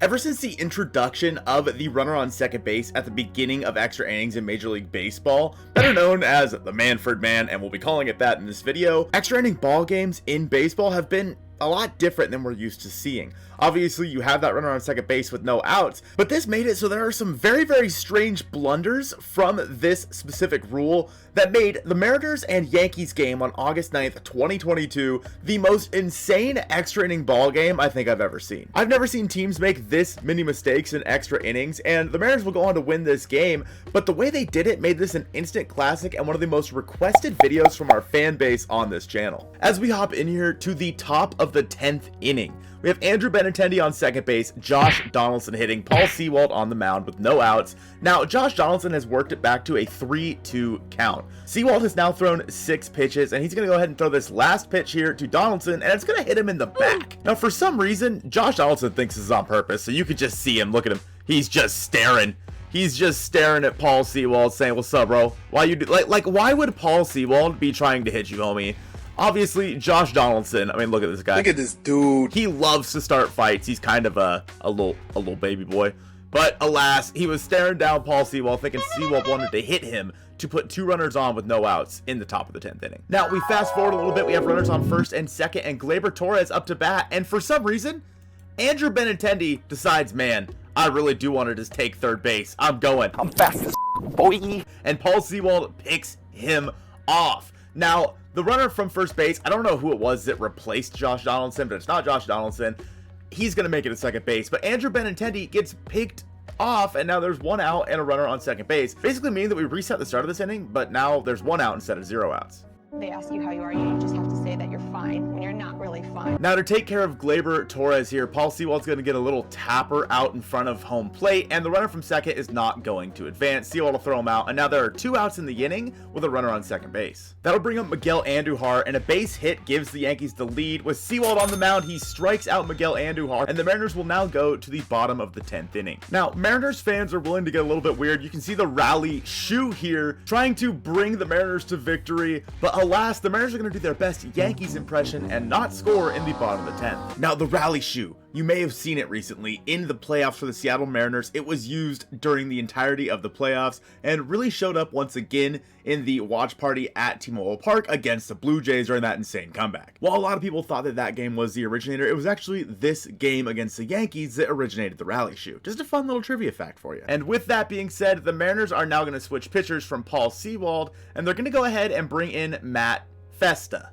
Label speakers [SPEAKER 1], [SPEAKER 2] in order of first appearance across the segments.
[SPEAKER 1] Ever since the introduction of the runner on second base at the beginning of extra innings in Major League Baseball, better known as the Manfred Man, and we'll be calling it that in this video, extra inning ball games in baseball have been a lot different than we're used to seeing. Obviously, you have that runner on second base with no outs, but this made it so there are some very, very strange blunders from this specific rule that made the Mariners and Yankees game on August 9th, 2022 the most insane extra inning ball game I think I've ever seen. I've never seen teams make this many mistakes in extra innings, and the Mariners will go on to win this game, but the way they did it made this an instant classic and one of the most requested videos from our fan base on this channel. As we hop in here to the top of the 10th inning, we have Andrew Benintendi on second base, Josh Donaldson hitting, Paul Seawall on the mound with no outs. Now, Josh Donaldson has worked it back to a 3-2 count. Seawall has now thrown 6 pitches, and he's going to go ahead and throw this last pitch here to Donaldson, and it's going to hit him in the back. Now, for some reason, Josh Donaldson thinks this is on purpose, so you could just see him. Look at him. He's just staring. He's just staring at Paul Seawall saying, "What's up, bro? Why you do like why would Paul Seawall be trying to hit you, homie?" Obviously, Josh Donaldson, I mean, look at this guy.
[SPEAKER 2] Look at this dude.
[SPEAKER 1] He loves to start fights. He's kind of a little baby boy. But alas, he was staring down Paul Seawall, thinking Seawall wanted to hit him to put 2 runners on with no outs in the top of the 10th inning. Now, we fast forward a little bit. We have runners on first and second, and Gleyber Torres up to bat. And for some reason, Andrew Benintendi decides, man, I really do want to just take third base. I'm going. I'm fast as boy. And Paul Seawall picks him off. Now, the runner from first base, I don't know who it was that replaced Josh Donaldson, but it's not Josh Donaldson. He's going to make it at second base, but Andrew Benintendi gets picked off, and now there's 1 out and a runner on second base. Basically meaning that we reset the start of this inning, but now there's 1 out instead of 0 outs.
[SPEAKER 3] They ask you how you are, you just have to say that you're fine when you're not really fine.
[SPEAKER 1] Now to take care of Gleyber Torres here, Paul Seawall's going to get a little tapper out in front of home plate, and the runner from second is not going to advance. Seawall will throw him out, and now there are 2 outs in the inning with a runner on second base. That'll bring up Miguel Andujar, and a base hit gives the Yankees the lead. With Seawall on the mound, he strikes out Miguel Andujar, and the Mariners will now go to the bottom of the 10th inning. Now, Mariners fans are willing to get a little bit weird. You can see the rally shoe here, trying to bring the Mariners to victory, but alas, the Mariners are going to do their best Yankees impression and not score in the bottom of the 10th. Now, the rally shoe. You may have seen it recently in the playoffs for the Seattle Mariners. It was used during the entirety of the playoffs and really showed up once again in the watch party at T-Mobile Park against the Blue Jays during that insane comeback. While a lot of people thought that that game was the originator, it was actually this game against the Yankees that originated the rally shoe. Just a fun little trivia fact for you. And with that being said, the Mariners are now going to switch pitchers from Paul Seawall, and they're going to go ahead and bring in Matt Festa.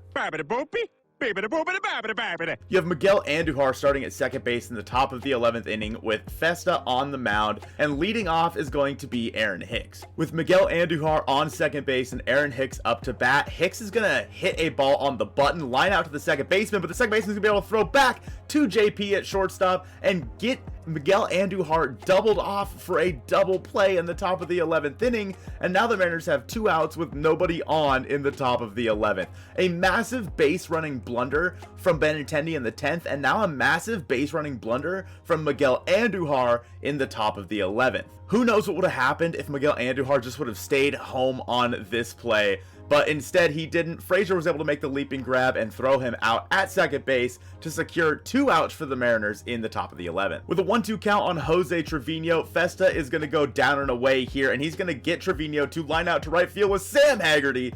[SPEAKER 1] You have Miguel Andujar starting at second base in the top of the 11th inning with Festa on the mound, and leading off is going to be Aaron Hicks. With Miguel Andujar on second base and Aaron Hicks up to bat, Hicks is going to hit a ball on the button, line out to the second baseman, but the second baseman is going to be able to throw back to JP at shortstop and get Miguel Andujar doubled off for a double play in the top of the 11th inning, and now the Mariners have 2 outs with nobody on in the top of the 11th. A massive base running blunder from Benintendi in the 10th, and now a massive base running blunder from Miguel Andujar in the top of the 11th. Who knows what would have happened if Miguel Andujar just would have stayed home on this play, but instead he didn't. Frazier was able to make the leaping grab and throw him out at second base to secure 2 outs for the Mariners in the top of the 11th. With a 1-2 count on Jose Trevino, Festa is going to go down and away here, and he's going to get Trevino to line out to right field with Sam Haggerty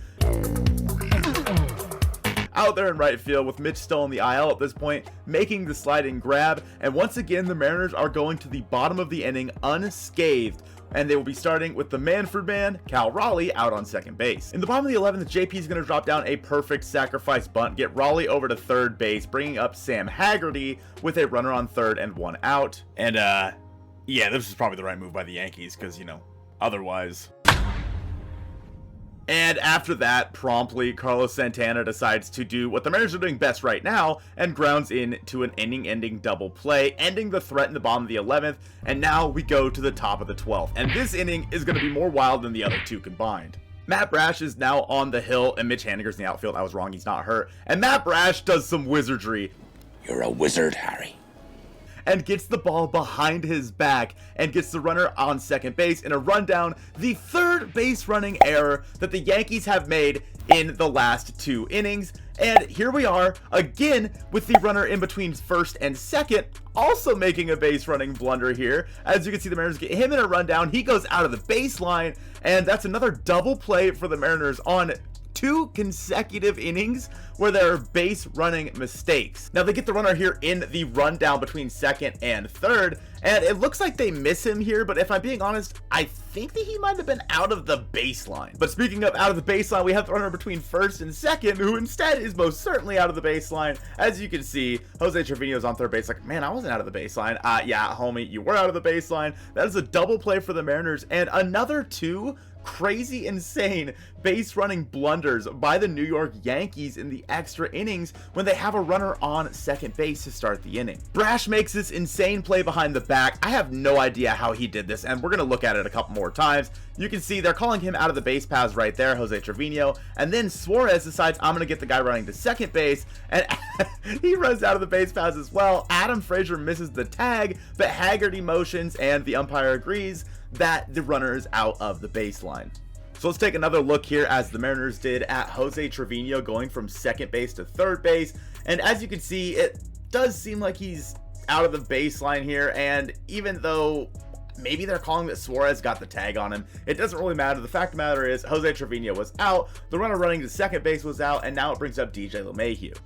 [SPEAKER 1] out there in right field, with Mitch still on the IL at this point, making the sliding grab. And once again, the Mariners are going to the bottom of the inning unscathed, and they will be starting with the Manfred Man, Cal Raleigh, out on second base. In the bottom of the 11th, JP is going to drop down a perfect sacrifice bunt, get Raleigh over to third base, bringing up Sam Haggerty with a runner on third and 1 out. And yeah, this is probably the right move by the Yankees, because, you know, otherwise. And after that, promptly, Carlos Santana decides to do what the Mariners are doing best right now and grounds in to an inning-ending double play, ending the threat in the bottom of the 11th, and now we go to the top of the 12th. And this inning is going to be more wild than the other 2 combined. Matt Brash is now on the hill, and Mitch Haniger's in the outfield. I was wrong, he's not hurt. And Matt Brash does some wizardry.
[SPEAKER 2] You're a wizard, Harry.
[SPEAKER 1] And gets the ball behind his back and gets the runner on second base in a rundown, the 3rd base running error that the Yankees have made in the last 2 innings. And here we are again with the runner in between first and second, also making a base running blunder here. As you can see, the Mariners get him in a rundown. He goes out of the baseline, and that's another double play for the Mariners on 2 consecutive innings where there are base running mistakes. Now they get the runner here in the rundown between second and third, and it looks like they miss him here, but if I'm being honest, I think that he might have been out of the baseline. But speaking of out of the baseline, we have the runner between first and second, who instead is most certainly out of the baseline. As you can see, Jose Trevino's on third base like, man, I wasn't out of the baseline. Yeah, homie, you were out of the baseline. That is a double play for the Mariners, and another 2 crazy, insane base running blunders by the New York Yankees in the extra innings when they have a runner on second base to start the inning. Brash makes this insane play behind the back. I have no idea how he did this, and we're going to look at it a couple more times. You can see they're calling him out of the base paths right there, Jose Trevino, and then Suarez decides, I'm going to get the guy running to second base, and he runs out of the base paths as well. Adam Frazier misses the tag, but Haggerty motions, and the umpire agrees that the runner is out of the baseline. So let's take another look here as the Mariners did at Jose Trevino going from second base to third base. And as you can see, it does seem like he's out of the baseline here. And even though maybe they're calling that Suarez got the tag on him, it doesn't really matter. The fact of the matter is Jose Trevino was out, the runner running to second base was out, and now it brings up DJ LeMahieu.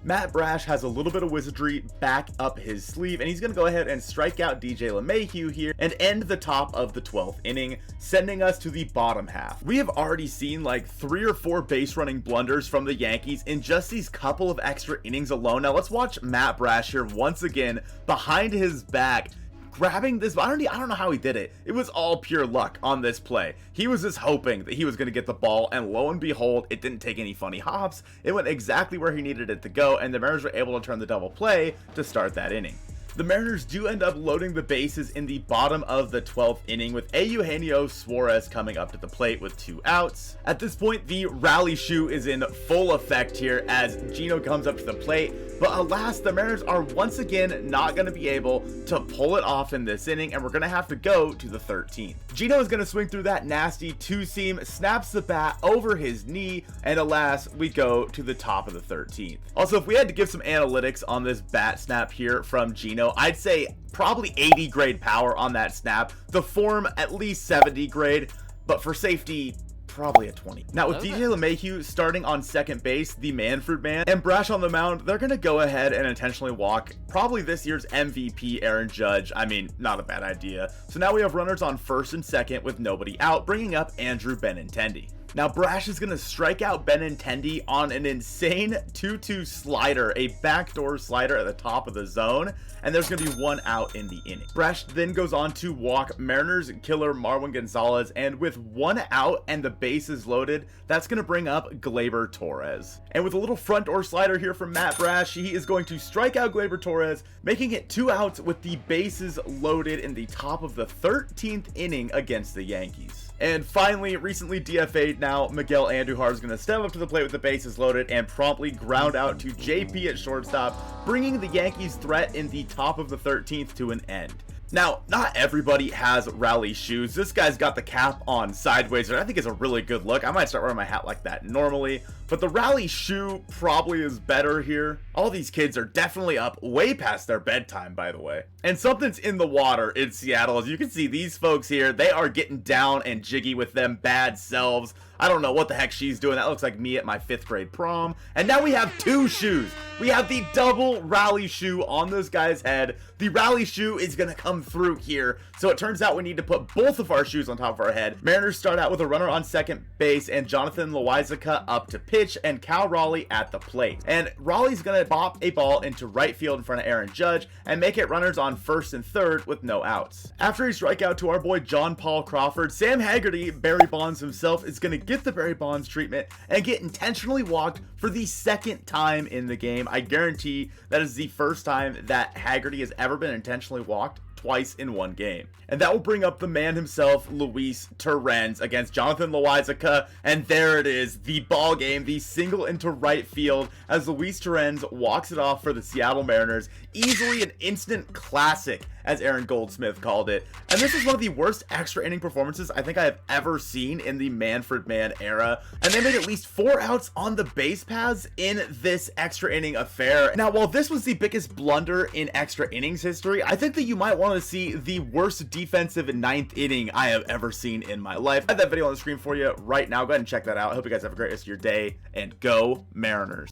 [SPEAKER 1] Matt Brash has a little bit of wizardry back up his sleeve, and he's going to go ahead and strike out DJ LeMahieu here and end the top of the 12th inning, sending us to the bottom half. We have already seen like 3 or 4 base running blunders from the Yankees in just these couple of extra innings alone. Now let's watch Matt Brash here once again behind his back, grabbing this. I don't know how he did it. It was all pure luck on this play. He was just hoping that he was going to get the ball, and lo and behold, it didn't take any funny hops. It went exactly where he needed it to go, and the Mariners were able to turn the double play to start that inning. The Mariners do end up loading the bases in the bottom of the 12th inning with Eugenio Suarez coming up to the plate with 2 outs. At this point, the rally shoe is in full effect here as Gino comes up to the plate, but alas, the Mariners are once again not going to be able to pull it off in this inning, and we're going to have to go to the 13th. Gino is going to swing through that nasty 2-seam, snaps the bat over his knee, and alas, we go to the top of the 13th. Also, if we had to give some analytics on this bat snap here from Gino, I'd say probably 80 grade power on that snap. The form at least 70 grade, but for safety, probably a 20. Now with DJ LeMahieu starting on second base, the Manfred man, and Brash on the mound, they're gonna go ahead and intentionally walk probably this year's MVP Aaron Judge. I mean, not a bad idea. So now we have runners on first and second with nobody out, bringing up Andrew Benintendi. Now Brash is going to strike out Benintendi on an insane 2-2 slider, a backdoor slider at the top of the zone, and there's going to be 1 out in the inning. Brash then goes on to walk Mariners killer Marwin Gonzalez, and with 1 out and the bases loaded, that's going to bring up Gleyber Torres. And with a little front door slider here from Matt Brash, he is going to strike out Gleyber Torres, making it 2 outs with the bases loaded in the top of the 13th inning against the Yankees. And finally, recently DFA'd now, Miguel Andujar is going to step up to the plate with the bases loaded and promptly ground out to JP at shortstop, bringing the Yankees' threat in the top of the 13th to an end. Now, not everybody has rally shoes. This guy's got the cap on sideways, and I think it's a really good look. I might start wearing my hat like that normally, but the rally shoe probably is better here. All these kids are definitely up way past their bedtime, by the way. And something's in the water in Seattle. As you can see, these folks here, they are getting down and jiggy with them bad selves. I don't know what the heck she's doing. That looks like me at my 5th grade prom. And now we have 2 shoes. We have the double rally shoe on this guy's head. The rally shoe is going to come through here. So it turns out we need to put both of our shoes on top of our head. Mariners start out with a runner on second base and Jonathan Loaisiga up to pitch and Cal Raleigh at the plate. And Raleigh's going to bop a ball into right field in front of Aaron Judge and make it runners on first and third with no outs. After he strike out to our boy John Paul Crawford, Sam Haggerty, Barry Bonds himself, is going to get the Barry Bonds treatment and get intentionally walked for the 2nd time in the game. I guarantee that is the first time that Haggerty has ever been intentionally walked twice in one game. And that will bring up the man himself, Luis Torrens, against Jonathan Loaisiga. And there it is, the ball game, the single into right field as Luis Torrens walks it off for the Seattle Mariners. Easily an instant classic as Aaron Goldsmith called it. And this is one of the worst extra inning performances I think I have ever seen in the Manfred Man era. And they made at least 4 outs on the base paths in this extra inning affair. Now, while this was the biggest blunder in extra innings history, I think that you might want to see the worst defensive 9th inning I have ever seen in my life. I have that video on the screen for you right now. Go ahead and check that out. I hope you guys have a great rest of your day, and go Mariners.